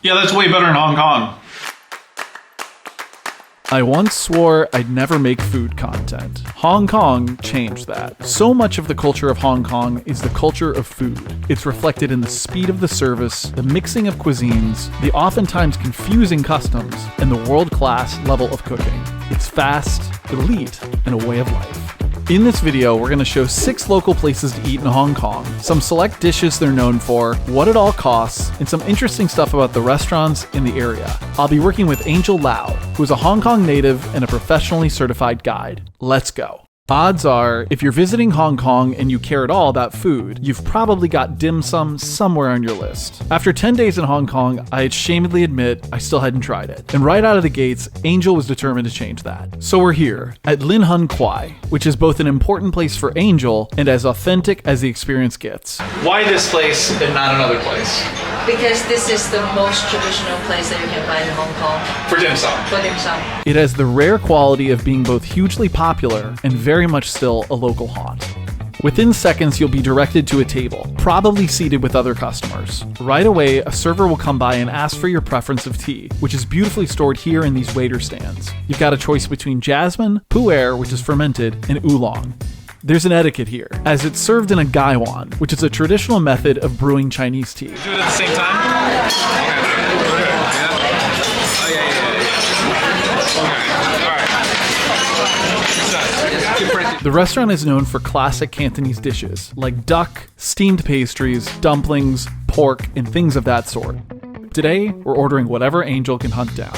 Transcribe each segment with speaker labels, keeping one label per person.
Speaker 1: Yeah, that's way better in Hong Kong.
Speaker 2: I once swore I'd never make food content. Hong Kong changed that. So much of the culture of Hong Kong is the culture of food. It's reflected in the speed of the service, the mixing of cuisines, the oftentimes confusing customs, and the world-class level of cooking. It's fast, elite, and a way of life. In this video, we're going to show 6 local places to eat in Hong Kong, some select dishes they're known for, what it all costs, and some interesting stuff about the restaurants in the area. I'll be working with Angel Lau, who is a Hong Kong native and a professionally certified guide. Let's go. Odds are, if you're visiting Hong Kong and you care at all about food, you've probably got dim sum somewhere on your list. After 10 days in Hong Kong, I ashamedly admit I still hadn't tried it. And right out of the gates, Angel was determined to change that. So we're here, at Lin Hun Kui, which is both an important place for Angel and as authentic as the experience gets. Why this place and not another place?
Speaker 3: Because this is the most traditional place that you can find in Hong Kong.
Speaker 1: For dim sum.
Speaker 3: For dim sum.
Speaker 2: It has the rare quality of being both hugely popular and very much still a local haunt. Within seconds, you'll be directed to a table, probably seated with other customers. Right away, a server will come by and ask for your preference of tea, which is beautifully stored here in these waiter stands. You've got a choice between jasmine, pu'er, which is fermented, and oolong. There's an etiquette here, as it's served in a gaiwan, which is a traditional method of brewing Chinese tea.
Speaker 1: Do it at the same time?
Speaker 2: The restaurant is known for classic Cantonese dishes, like duck, steamed pastries, dumplings, pork, and things of that sort. Today, we're ordering whatever Angel can hunt down.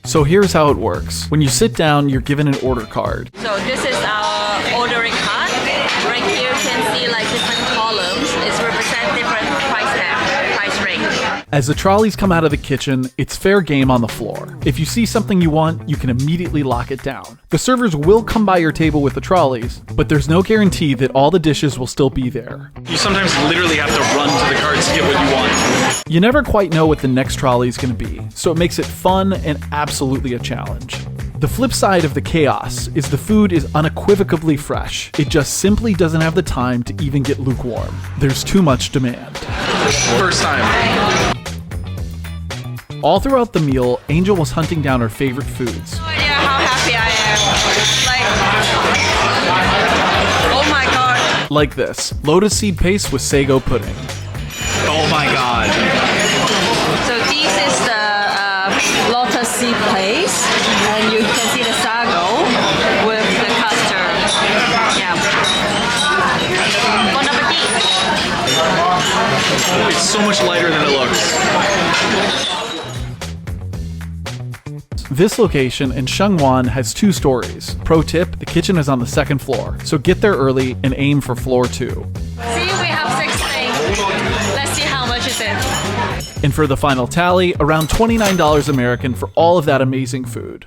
Speaker 2: So here's how it works. When you sit down, you're given an order card.
Speaker 3: So this is our ordering card. Right here you can see like different columns. It's represent different price tag, price range.
Speaker 2: As the trolleys come out of the kitchen, it's fair game on the floor. If you see something you want, you can immediately lock it down. The servers will come by your table with the trolleys, but there's no guarantee that all the dishes will still be there.
Speaker 1: You sometimes literally have to run to the carts to get what you want.
Speaker 2: You never quite know what the next trolley is going to be, so it makes it fun and absolutely a challenge. The flip side of the chaos is the food is unequivocally fresh. It just simply doesn't have the time to even get lukewarm. There's too much demand.
Speaker 1: First time.
Speaker 2: All throughout the meal, Angel was hunting down her favorite foods.
Speaker 3: No idea how happy I am. Like, oh my god.
Speaker 2: Like this, lotus seed paste with sago pudding.
Speaker 1: Oh my god.
Speaker 3: So this is the lotus seed paste, and you can see the sago with the custard. Yeah. Bon appetit.
Speaker 1: It's so much lighter than it looks.
Speaker 2: This location in Sheung has 2 stories. Pro tip, the kitchen is on the 2nd floor, so get there early and aim for floor 2.
Speaker 3: See, we have 6 things. Let's see how much is it.
Speaker 2: And for the final tally, around $29 American for all of that amazing food.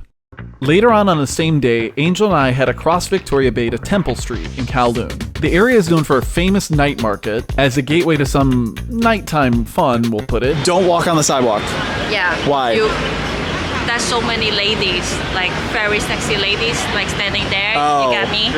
Speaker 2: Later on the same day, Angel and I head across Victoria Bay to Temple Street in Kowloon. The area is known for a famous night market as a gateway to some nighttime fun, we'll put it.
Speaker 1: Don't walk on the sidewalk.
Speaker 3: Yeah.
Speaker 1: Why?
Speaker 3: There's so many ladies, like very sexy ladies, like standing there.
Speaker 1: Oh,
Speaker 3: you got me?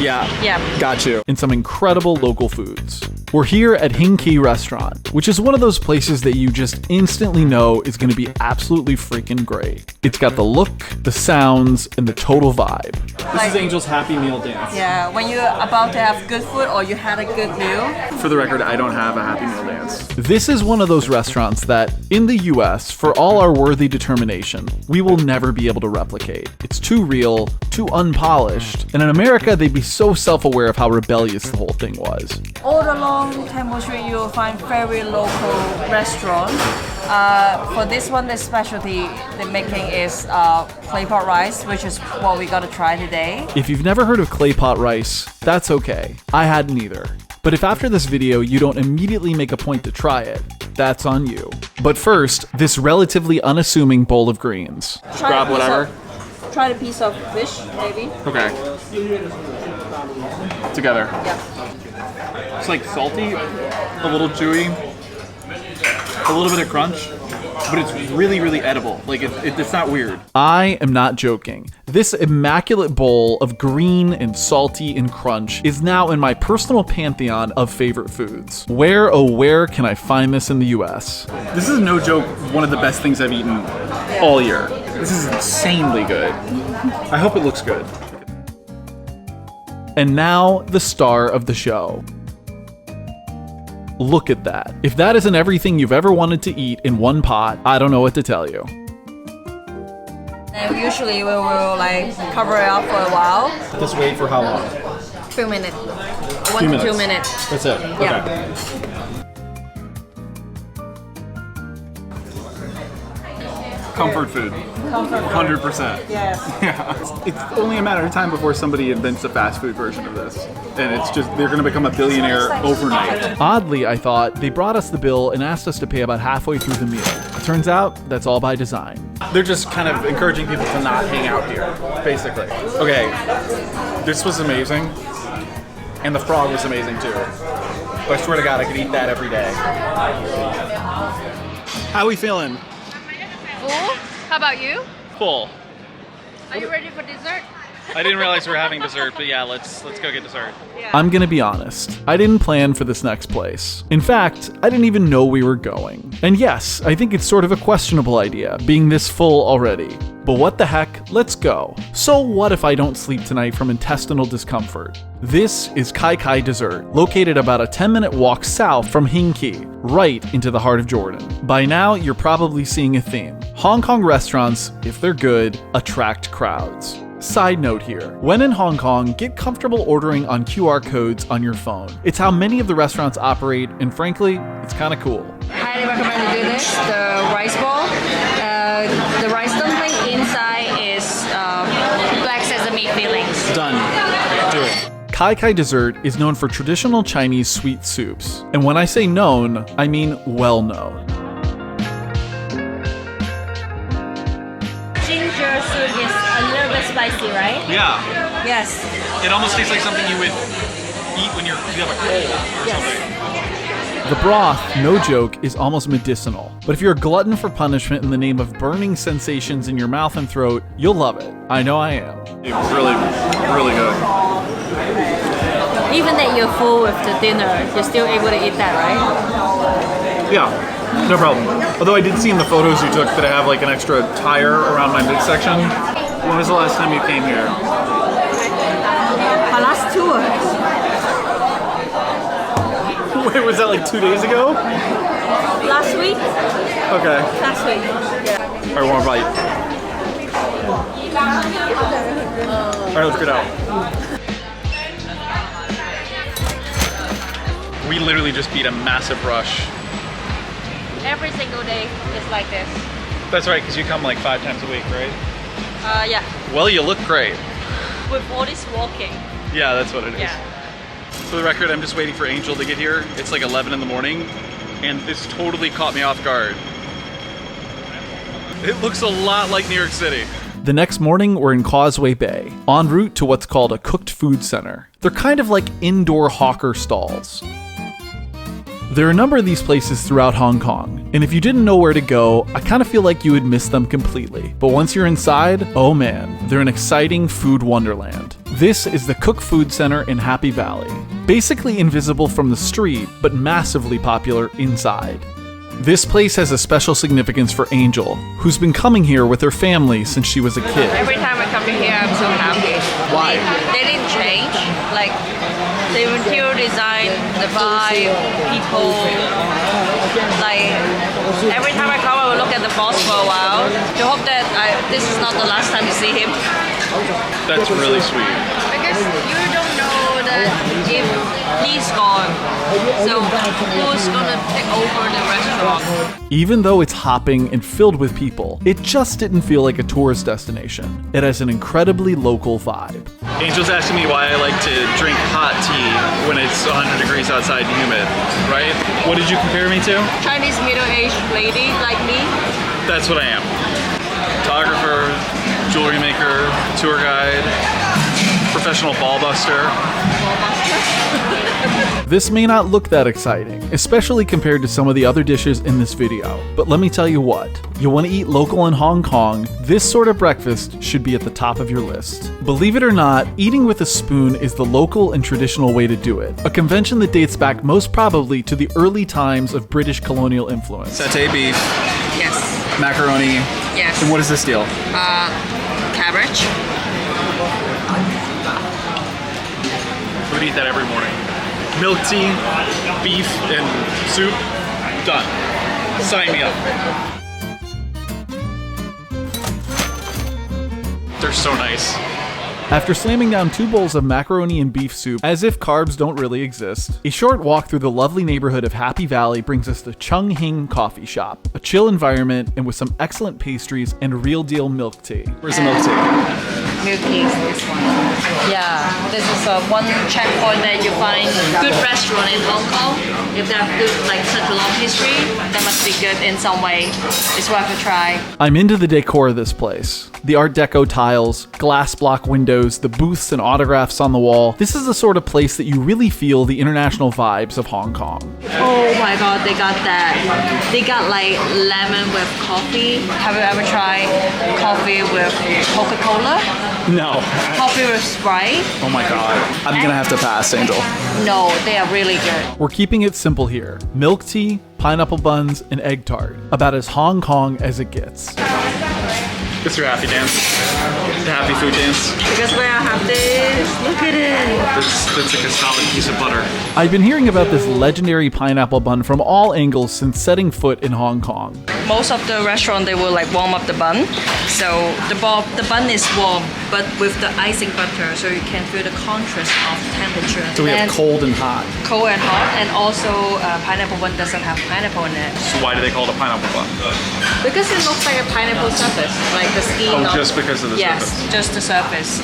Speaker 1: Yeah. Got you.
Speaker 2: And some incredible local foods. We're here at Hing Kui restaurant, which is one of those places that you just instantly know is going to be absolutely freaking great. It's got the look, the sounds, and the total vibe. This is Angel's Happy Meal dance.
Speaker 3: Yeah, when you're about to have good food or you had a good meal.
Speaker 1: For the record, I don't have a Happy Meal dance.
Speaker 2: This is one of those restaurants that, in the US, for all our worthy determination, we will never be able to replicate. It's too real, too unpolished, and in America, they'd be so self-aware of how rebellious the whole thing was.
Speaker 3: All along Temple Street, you'll find very local restaurant. For this one, the specialty they're making is Claypot rice, which is what we gotta try today.
Speaker 2: If you've never heard of Claypot rice, that's okay. I hadn't either. But if after this video you don't immediately make a point to try it, that's on you. But first, this relatively unassuming bowl of greens.
Speaker 1: Grab whatever.
Speaker 3: Try the piece of fish, maybe.
Speaker 1: Okay. Together.
Speaker 3: Yeah.
Speaker 2: It's like salty, a little chewy, a little bit of crunch.
Speaker 1: but it's really, really edible. Like, it's not weird.
Speaker 2: I am not joking. This immaculate bowl of green and salty and crunch is now in my personal pantheon of favorite foods. Where, oh where can I find this in the US?
Speaker 1: This is no joke one of the best things I've eaten all year. This is insanely good. I hope it looks good.
Speaker 2: And now, the star of the show. Look at that. If that isn't everything you've ever wanted to eat in one pot, I don't know what to tell you.
Speaker 3: And usually we will like cover it up for a while.
Speaker 1: Just wait for how long?
Speaker 3: 2 minutes. 1 to 2 minutes.
Speaker 1: That's it?
Speaker 3: Yeah.
Speaker 1: Okay. Comfort food. 100%.
Speaker 3: Yes.
Speaker 1: Yeah. It's only a matter of time before somebody invents a fast food version of this. And it's just, they're gonna become a billionaire overnight.
Speaker 2: Oddly, I thought, they brought us the bill and asked us to pay about halfway through the meal. Turns out, that's all by design.
Speaker 1: They're just kind of encouraging people to not hang out here, basically. Okay, this was amazing. And the frog was amazing too. But I swear to God, I could eat that every day. How are we feeling?
Speaker 4: Full? How about you?
Speaker 1: Full.
Speaker 4: Are you ready for dessert?
Speaker 1: I didn't realize we were having dessert, but yeah, let's go get dessert.
Speaker 2: I'm gonna be honest, I didn't plan for this next place. In fact, I didn't even know we were going. And yes, I think it's sort of a questionable idea, being this full already. But what the heck, let's go. So what if I don't sleep tonight from intestinal discomfort? This is Kai Kai Dessert, located about a 10-minute walk south from Hing Kui, right into the heart of Jordan. By now, you're probably seeing a theme. Hong Kong restaurants, if they're good, attract crowds. Side note here, when in Hong Kong, get comfortable ordering on QR codes on your phone. It's how many of the restaurants operate, and frankly, it's kinda cool.
Speaker 3: Highly recommend to do this. The rice ball, the rice dumpling inside is black sesame fillings.
Speaker 1: Done. Do it.
Speaker 2: Kai Kai Dessert is known for traditional Chinese sweet soups. And when I say known, I mean well known.
Speaker 3: Ginger soup is a little bit spicy, right?
Speaker 1: Yeah.
Speaker 3: Yes.
Speaker 1: It almost tastes like something you would eat when you have a cold or something.
Speaker 2: The broth, no joke, is almost medicinal. But if you're a glutton for punishment in the name of burning sensations in your mouth and throat, you'll love it. I know I am.
Speaker 1: It was really, really good.
Speaker 3: Even that you're full with the dinner, you're still able to eat that, right?
Speaker 1: Yeah, no problem. Although I did see in the photos you took that I have like an extra tire around my midsection. When was the last time you came here?
Speaker 3: My last tour.
Speaker 1: Wait, was that like 2 days ago?
Speaker 3: Last week?
Speaker 1: Okay.
Speaker 3: Last week.
Speaker 1: Alright, one more bite. Alright, let's get out. We literally just beat a massive rush.
Speaker 3: Every single day is like this.
Speaker 1: That's right, because you come like 5 times a week, right?
Speaker 3: Yeah.
Speaker 1: Well, you look great.
Speaker 3: With all this walking.
Speaker 1: Yeah, that's what it is.
Speaker 3: Yeah.
Speaker 1: For the record, I'm just waiting for Angel to get here. It's like 11 in the morning, and this totally caught me off guard. It looks a lot like New York City.
Speaker 2: The next morning, we're in Causeway Bay, en route to what's called a cooked food center. They're kind of like indoor hawker stalls. There are a number of these places throughout Hong Kong, and if you didn't know where to go, I kind of feel like you would miss them completely. But once you're inside, oh man, they're an exciting food wonderland. This is the Cook Food Center in Happy Valley. Basically invisible from the street, but massively popular inside. This place has a special significance for Angel, who's been coming here with her family since she was a kid.
Speaker 3: Every time I come here, I'm so happy.
Speaker 1: Why?
Speaker 3: They didn't change. Like, the interior design, the vibe, people. Like, every time I come, I will look at the boss for a while to hope that this is not the last time you see him.
Speaker 1: That's really sweet.
Speaker 3: Because you don't know that if he's gone, so who's gonna take over the restaurant?
Speaker 2: Even though it's hopping and filled with people, it just didn't feel like a tourist destination. It has an incredibly local vibe.
Speaker 1: Angel's asking me why I like to drink hot tea when it's 100 degrees outside and humid, right? What did you compare me to?
Speaker 3: Chinese middle-aged lady like me.
Speaker 1: That's what I am. Photographer, jewelry maker, tour guide, professional ball buster.
Speaker 2: This may not look that exciting, especially compared to some of the other dishes in this video, but let me tell you what, you want to eat local in Hong Kong, this sort of breakfast should be at the top of your list. Believe it or not, eating with a spoon is the local and traditional way to do it, a convention that dates back most probably to the early times of British colonial influence.
Speaker 1: Satay beef,
Speaker 3: Yes.
Speaker 1: macaroni,
Speaker 3: Yes.
Speaker 1: and what is this deal?
Speaker 3: Cabbage.
Speaker 1: I would eat that every morning. Milk tea, beef, and soup, done. Sign me up. They're so nice.
Speaker 2: After slamming down 2 bowls of macaroni and beef soup, as if carbs don't really exist, a short walk through the lovely neighborhood of Happy Valley brings us to Chung Hing coffee shop, a chill environment and with some excellent pastries and real deal milk tea.
Speaker 1: Where's the milk tea?
Speaker 3: Milk tea is this one. Yeah, this is one checkpoint that you find good restaurant in Hong Kong. If they have good, like such a long history, that must be good in some way. It's worth a try.
Speaker 2: I'm into the decor of this place. The Art Deco tiles, glass block windows, the booths and autographs on the wall. This is the sort of place that you really feel the international vibes of Hong Kong.
Speaker 3: Oh my god, they got that. They got like lemon with coffee. Have you ever tried coffee with Coca-Cola?
Speaker 1: No.
Speaker 3: Coffee with Sprite?
Speaker 1: Oh my god. I'm gonna have to pass, Angel.
Speaker 3: No, they are really good.
Speaker 2: We're keeping it simple here. Milk tea, pineapple buns, and egg tart. About as Hong Kong as it gets.
Speaker 1: It's your happy dance. The happy food dance.
Speaker 3: Because when I have this, look at it.
Speaker 1: That's like a solid piece of butter.
Speaker 2: I've been hearing about this legendary pineapple bun from all angles since setting foot in Hong Kong.
Speaker 3: Most of the restaurant, they will like warm up the bun. So the bun is warm, but with the icing butter, so you can feel the contrast of temperature.
Speaker 1: So we have cold and hot.
Speaker 3: Cold and hot, and also pineapple bun doesn't have pineapple in it.
Speaker 1: So why do they call it a pineapple bun?
Speaker 3: Because it looks like a pineapple surface, like the skin.
Speaker 1: Oh,
Speaker 3: of-
Speaker 1: just because of the
Speaker 3: yes,
Speaker 1: surface.
Speaker 3: just the surface.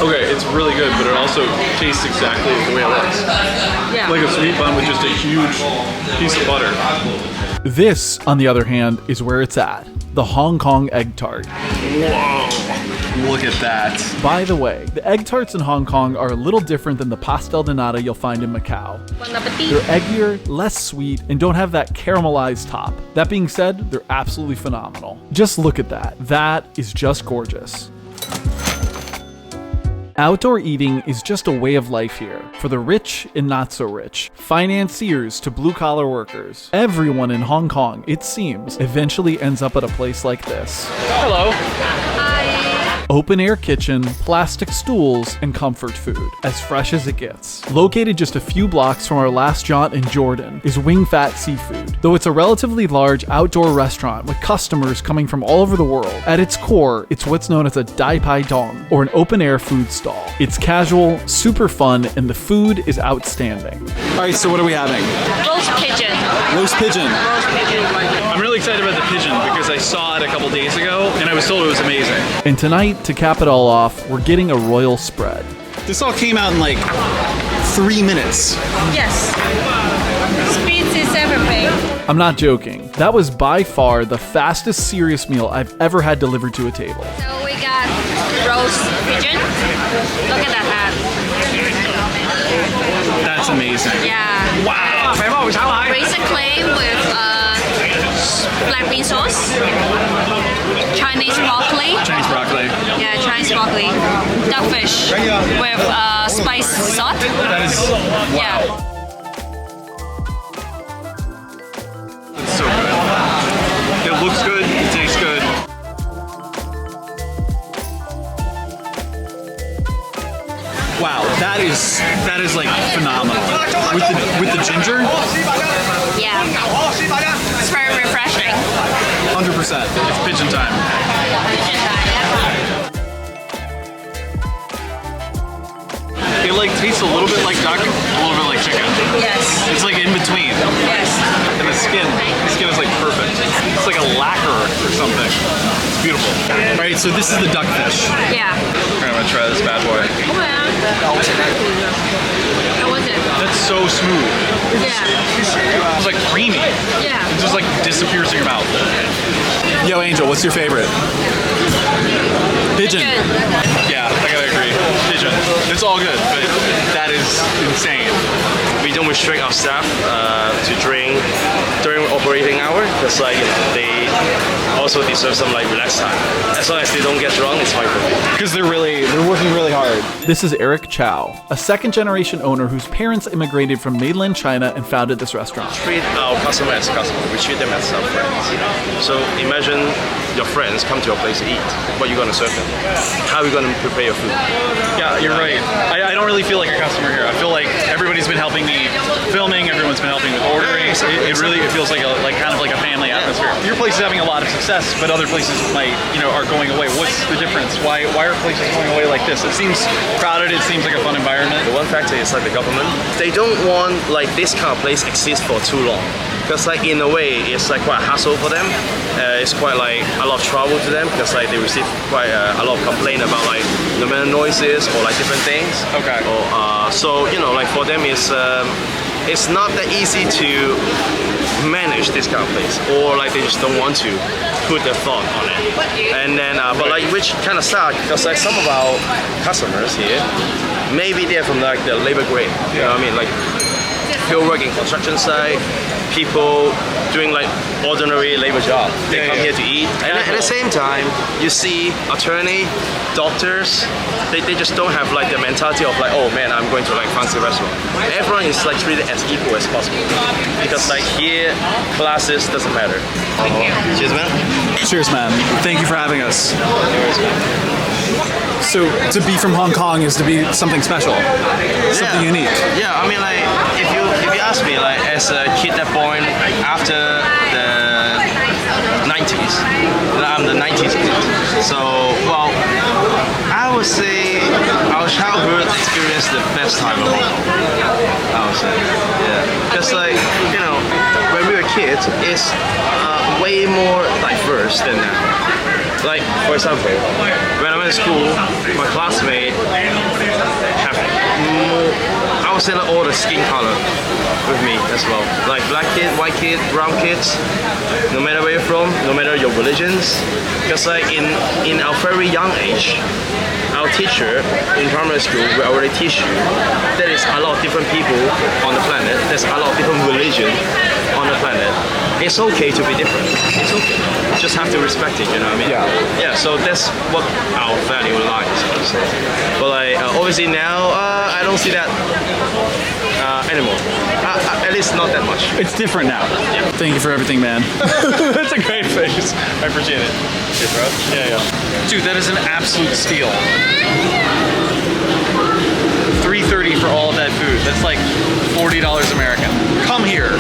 Speaker 1: Okay, it's really good, but it also tastes exactly the way it looks.
Speaker 3: Yeah.
Speaker 1: Like a sweet bun with just a huge piece of butter.
Speaker 2: This, on the other hand, is where it's at. The Hong Kong egg tart.
Speaker 1: Whoa, look at that.
Speaker 2: By the way, the egg tarts in Hong Kong are a little different than the pastel de nata you'll find in Macau.
Speaker 3: Bon appetit.
Speaker 2: They're eggier, less sweet, and don't have that caramelized top. That being said, they're absolutely phenomenal. Just look at that. That is just gorgeous. Outdoor eating is just a way of life here, for the rich and not so rich, financiers to blue-collar workers. Everyone in Hong Kong, it seems, eventually ends up at a place like this.
Speaker 1: Hello.
Speaker 2: Open-air kitchen, plastic stools, and comfort food, as fresh as it gets. Located just a few blocks from our last jaunt in Jordan is Wing Fat Seafood. Though it's a relatively large outdoor restaurant with customers coming from all over the world, at its core, it's what's known as a Dai Pai Dong, or an open-air food stall. It's casual, super fun, and the food is outstanding.
Speaker 1: All right, so what are we having?
Speaker 4: Roast pigeon.
Speaker 1: Roast pigeon. I'm really excited about the pigeon because I saw it a couple days ago and I was told it was amazing.
Speaker 2: And tonight, to cap it all off, we're getting a royal spread.
Speaker 1: This all came out in like 3 minutes.
Speaker 3: Yes. Speed is everything.
Speaker 2: I'm not joking. That was by far the fastest serious meal I've ever had delivered to a table.
Speaker 4: So we got roast pigeon. Look at that hat.
Speaker 1: That's amazing.
Speaker 4: Yeah.
Speaker 1: Wow.
Speaker 4: Razor clay with black bean sauce. Chinese broccoli.
Speaker 1: Chinese broccoli.
Speaker 4: Yeah, Chinese broccoli. Duckfish with spice sauce.
Speaker 1: That is, wow.
Speaker 4: Yeah.
Speaker 1: It's so good. It looks good, it tastes good. Wow, that is like phenomenal. With the ginger,
Speaker 4: Yeah. It's very refreshing.
Speaker 1: 100%. It's pigeon time.
Speaker 4: Pigeon thigh.
Speaker 1: It like tastes a little bit like duck, a little bit like chicken.
Speaker 3: Yes.
Speaker 1: It's like in between.
Speaker 3: Yes.
Speaker 1: And the skin is like perfect. It's like a lacquer or something. It's beautiful. All right, so this is the duckfish.
Speaker 4: Yeah.
Speaker 1: I'm gonna try this bad boy.
Speaker 4: Oh yeah. How was it?
Speaker 1: That's so smooth.
Speaker 4: Yeah.
Speaker 1: It's like creamy.
Speaker 4: Yeah.
Speaker 1: It just like disappears in your mouth.
Speaker 2: Yo, Angel, what's your favorite? Pigeon. Yeah, I gotta agree. Pigeon. It's all good, but that is insane.
Speaker 5: We don't restrict our staff to drink during operating hour because like they also deserve some like relaxed time. As long as they don't get drunk, it's fine for me.
Speaker 2: Because they're working really hard. This is Eric Chow, a second-generation owner whose parents immigrated from mainland China and founded this restaurant.
Speaker 5: Treat our customer as customer. We treat them as our friends. So imagine your friends come to your place to eat. What are you gonna serve them? How are you gonna prepare your food?
Speaker 2: Yeah, you're right. I don't really feel like a customer here. I feel like everybody's been helping me filming. Everyone's been helping with ordering. It feels like kind of like a family atmosphere. Your place is having a lot of success, but other places might, are going away. What's the difference? Why are places going away like this? It seems crowded. It seems like a fun environment.
Speaker 5: The one factor is like the government. They don't want like this kind of place exist for too long. Because like in a way, it's like quite a hassle for them. It's quite like a lot of trouble to them because like they receive quite a lot of complaint about like the noises or like different things.
Speaker 2: Okay.
Speaker 5: Or, so like for them it's not that easy to manage this kind of place, or like they just don't want to put their thought on it. And then, but like which kind of sucks because like some of our customers here, maybe they're from like the labor grade. You know what I mean? Like people working construction site, people doing like ordinary labor job. They come here to eat. And at the same time, you see attorney, doctors, they just don't have like the mentality of like, oh man, I'm going to like fancy restaurant. Everyone is like treated as equal as possible. Because like here, classes doesn't matter. Thank you. Cheers, man.
Speaker 2: Cheers, man. Thank you for having us. So to be from Hong Kong is to be something special, something unique.
Speaker 5: Yeah, I mean like if you ask me like as a kid that born after the 90s, I'm the 90s kid. So well, I would say our childhood experience the best time of Hong Kong. I would say, yeah, because like when we were kids, it's way more diverse than now. Like, for example, when I went to school, my classmates have I would say like all the skin color with me as well. Like black kid, white kid, brown kids, no matter where you're from, no matter your religions. Because like in our very young age, our teacher in primary school will already teach you there is a lot of different people on the planet, there's a lot of different religion on the planet. It's okay to be different. It's okay. Just have to respect it, you know what I mean? Yeah, so that's what our value lies, I would say. But like, obviously now, I don't see that anymore. At least not that much.
Speaker 2: It's different now.
Speaker 5: Yeah.
Speaker 2: Thank you for everything, man. That's a great face. I appreciate it.
Speaker 5: Cheers, bro.
Speaker 2: Yeah. Dude, that is an absolute steal. $3.30 for all of that food. That's like $40 American. Come here.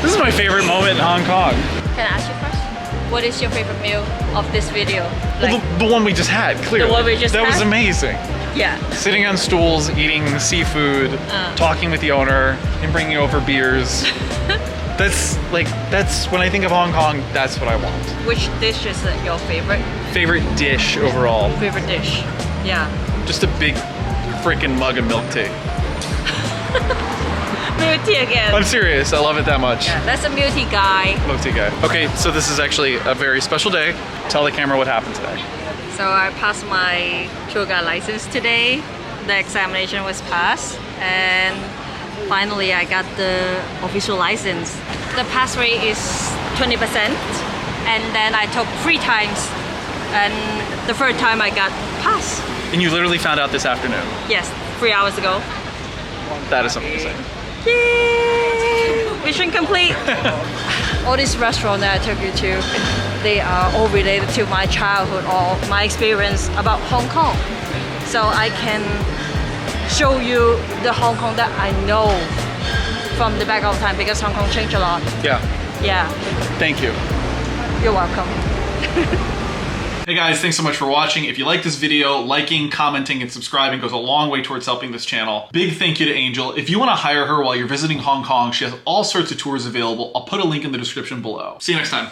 Speaker 2: This is my favorite moment in Hong Kong.
Speaker 4: Can I ask you first? What is your favorite meal of this video?
Speaker 2: Well, the one we just had, clearly.
Speaker 4: The one we just
Speaker 2: That was
Speaker 4: had?
Speaker 2: amazing.
Speaker 4: Yeah.
Speaker 2: Sitting on stools, eating seafood, talking with the owner, and bringing over beers. That's when I think of Hong Kong, that's what I want.
Speaker 4: Which dish is your favorite?
Speaker 2: Favorite dish overall?
Speaker 4: Favorite dish. Yeah.
Speaker 2: Just a big freaking mug of milk tea.
Speaker 4: Milk tea again.
Speaker 2: I'm serious, I love it that much.
Speaker 4: Yeah, that's a milk tea guy.
Speaker 2: Milk tea guy. Okay, so this is actually a very special day. Tell the camera what happened today.
Speaker 4: So I passed my tour guide license today. The examination was passed, and finally I got the official license. The pass rate is 20%, and then I took 3 times, and the third time I got pass.
Speaker 2: And you literally found out this afternoon.
Speaker 4: Yes, 3 hours ago.
Speaker 2: That is something to say.
Speaker 4: Yay! Mission complete. All these restaurants that I took you to, they are all related to my childhood or my experience about Hong Kong. So I can show you the Hong Kong that I know from the back of time, because Hong Kong changed a lot.
Speaker 2: Yeah.
Speaker 4: Yeah.
Speaker 2: Thank you.
Speaker 4: You're welcome.
Speaker 2: Hey guys, thanks so much for watching. If you like this video, liking, commenting, and subscribing goes a long way towards helping this channel. Big thank you to Angel. If you want to hire her while you're visiting Hong Kong, she has all sorts of tours available. I'll put a link in the description below. See you next time.